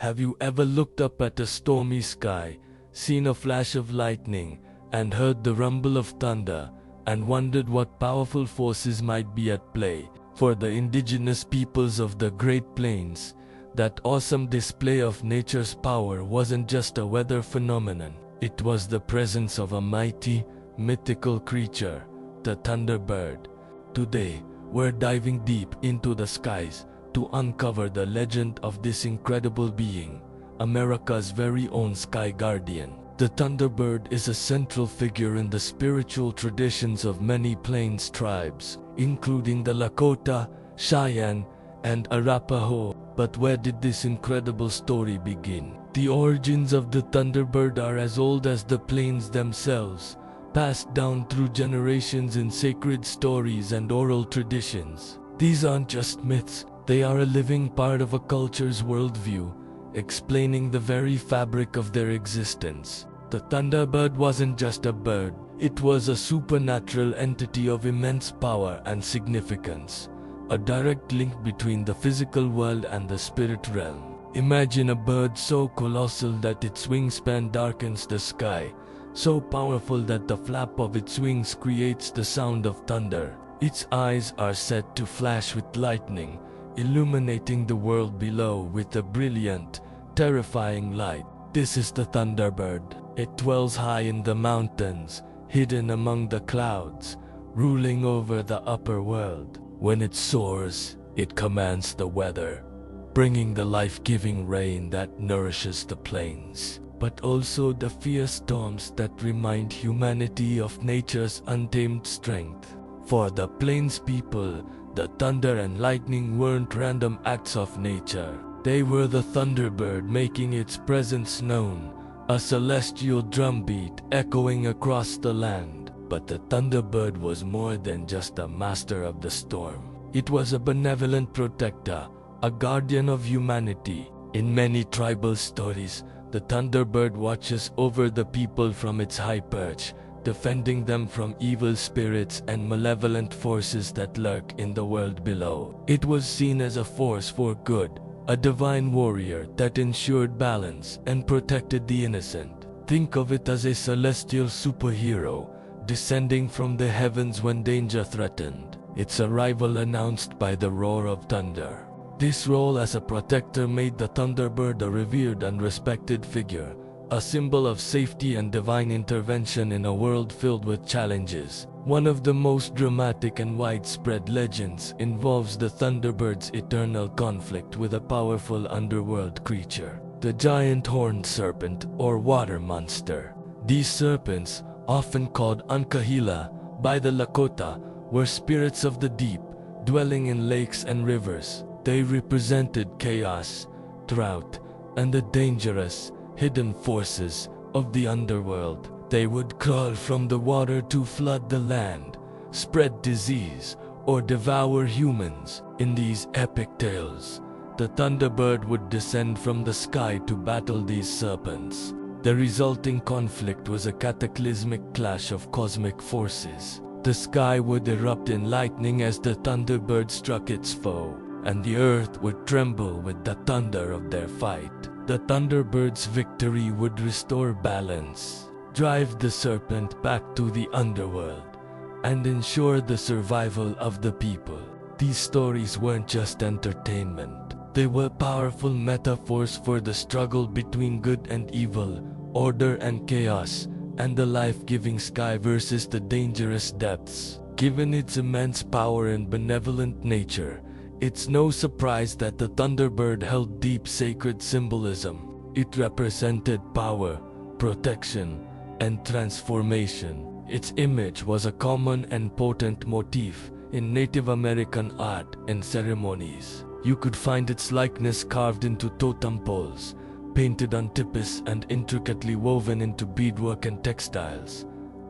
Have you ever looked up at a stormy sky, seen a flash of lightning, and heard the rumble of thunder, and wondered what powerful forces might be at play? For the indigenous peoples of the Great Plains, that awesome display of nature's power wasn't just a weather phenomenon. It was the presence of a mighty, mythical creature, the Thunderbird. Today, we're diving deep into the skies to uncover the legend of this incredible being, America's very own sky guardian. The Thunderbird is a central figure in the spiritual traditions of many Plains tribes, including the Lakota, Cheyenne, and Arapaho. But where did this incredible story begin? The origins of the Thunderbird are as old as the Plains themselves, passed down through generations in sacred stories and oral traditions. These aren't just myths, they are a living part of a culture's worldview, explaining the very fabric of their existence. The Thunderbird wasn't just a bird, it was a supernatural entity of immense power and significance, a direct link between the physical world and the spirit realm. Imagine a bird so colossal that its wingspan darkens the sky, so powerful that the flap of its wings creates the sound of thunder. Its eyes are said to flash with lightning, illuminating the world below with a brilliant, terrifying light. This is the Thunderbird. It dwells high in the mountains, hidden among the clouds, ruling over the upper world. When it soars, it commands the weather, bringing the life-giving rain that nourishes the plains, but also the fierce storms that remind humanity of nature's untamed strength. For the Plains people, the thunder and lightning weren't random acts of nature. They were the Thunderbird making its presence known, a celestial drumbeat echoing across the land. But the Thunderbird was more than just a master of the storm. It was a benevolent protector, a guardian of humanity. In many tribal stories, the Thunderbird watches over the people from its high perch, defending them from evil spirits and malevolent forces that lurk in the world below. It was seen as a force for good, a divine warrior that ensured balance and protected the innocent. Think of it as a celestial superhero, descending from the heavens when danger threatened, its arrival announced by the roar of thunder. This role as a protector made the Thunderbird a revered and respected figure, a symbol of safety and divine intervention in a world filled with challenges. One of the most dramatic and widespread legends involves the Thunderbird's eternal conflict with a powerful underworld creature, the giant horned serpent or water monster. These serpents, often called Ankahila by the Lakota, were spirits of the deep, dwelling in lakes and rivers. They represented chaos, drought, and the dangerous, hidden forces of the underworld. They would crawl from the water to flood the land, spread disease, or devour humans. In these epic tales, the Thunderbird would descend from the sky to battle these serpents. The resulting conflict was a cataclysmic clash of cosmic forces. The sky would erupt in lightning as the Thunderbird struck its foe, and the earth would tremble with the thunder of their fight. The Thunderbird's victory would restore balance, drive the serpent back to the underworld, and ensure the survival of the people. These stories weren't just entertainment. They were powerful metaphors for the struggle between good and evil, order and chaos, and the life-giving sky versus the dangerous depths. Given its immense power and benevolent nature, it's no surprise that the Thunderbird held deep sacred symbolism. It represented power, protection, and transformation. Its image was a common and potent motif in Native American art and ceremonies. You could find its likeness carved into totem poles, painted on tipis, and intricately woven into beadwork and textiles.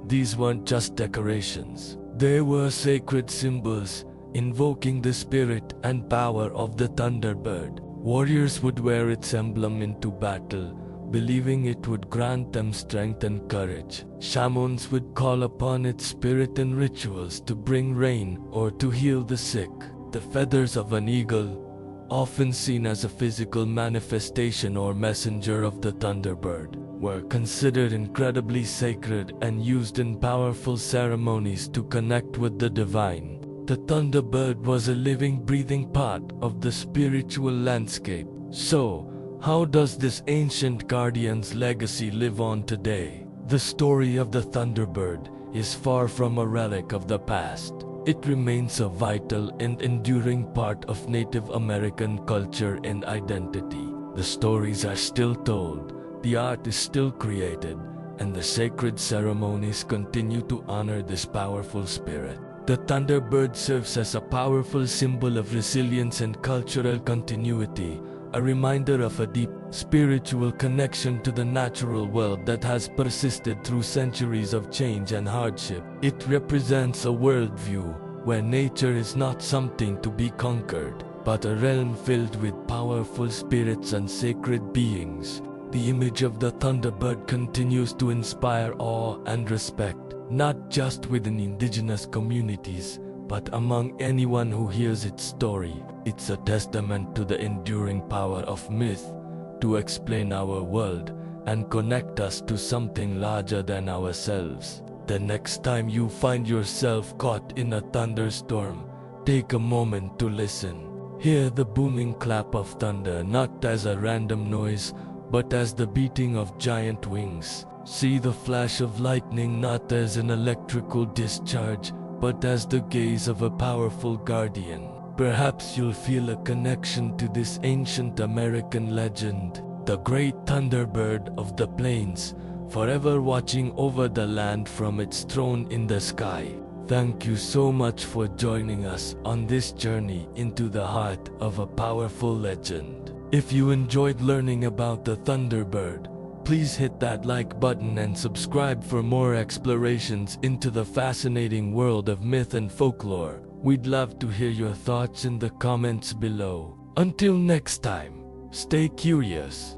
These weren't just decorations. They were sacred symbols, invoking the spirit and power of the Thunderbird. Warriors would wear its emblem into battle, believing it would grant them strength and courage. Shamans would call upon its spirit in rituals to bring rain or to heal the sick. The feathers of an eagle, often seen as a physical manifestation or messenger of the Thunderbird, were considered incredibly sacred and used in powerful ceremonies to connect with the divine. The Thunderbird was a living, breathing part of the spiritual landscape. So, how does this ancient guardian's legacy live on today? The story of the Thunderbird is far from a relic of the past. It remains a vital and enduring part of Native American culture and identity. The stories are still told, the art is still created, and the sacred ceremonies continue to honor this powerful spirit. The Thunderbird serves as a powerful symbol of resilience and cultural continuity, a reminder of a deep spiritual connection to the natural world that has persisted through centuries of change and hardship. It represents a worldview where nature is not something to be conquered, but a realm filled with powerful spirits and sacred beings. The image of the Thunderbird continues to inspire awe and respect, not just within indigenous communities, but among anyone who hears its story. It's a testament to the enduring power of myth to explain our world and connect us to something larger than ourselves. The next time you find yourself caught in a thunderstorm, take a moment to listen. Hear the booming clap of thunder not as a random noise, but as the beating of giant wings. See the flash of lightning not as an electrical discharge, but as the gaze of a powerful guardian. Perhaps you'll feel a connection to this ancient American legend, the Great Thunderbird of the plains, forever watching over the land from its throne in the sky. Thank you so much for joining us on this journey into the heart of a powerful legend. If you enjoyed learning about the Thunderbird, please hit that like button and subscribe for more explorations into the fascinating world of myth and folklore. We'd love to hear your thoughts in the comments below. Until next time, stay curious.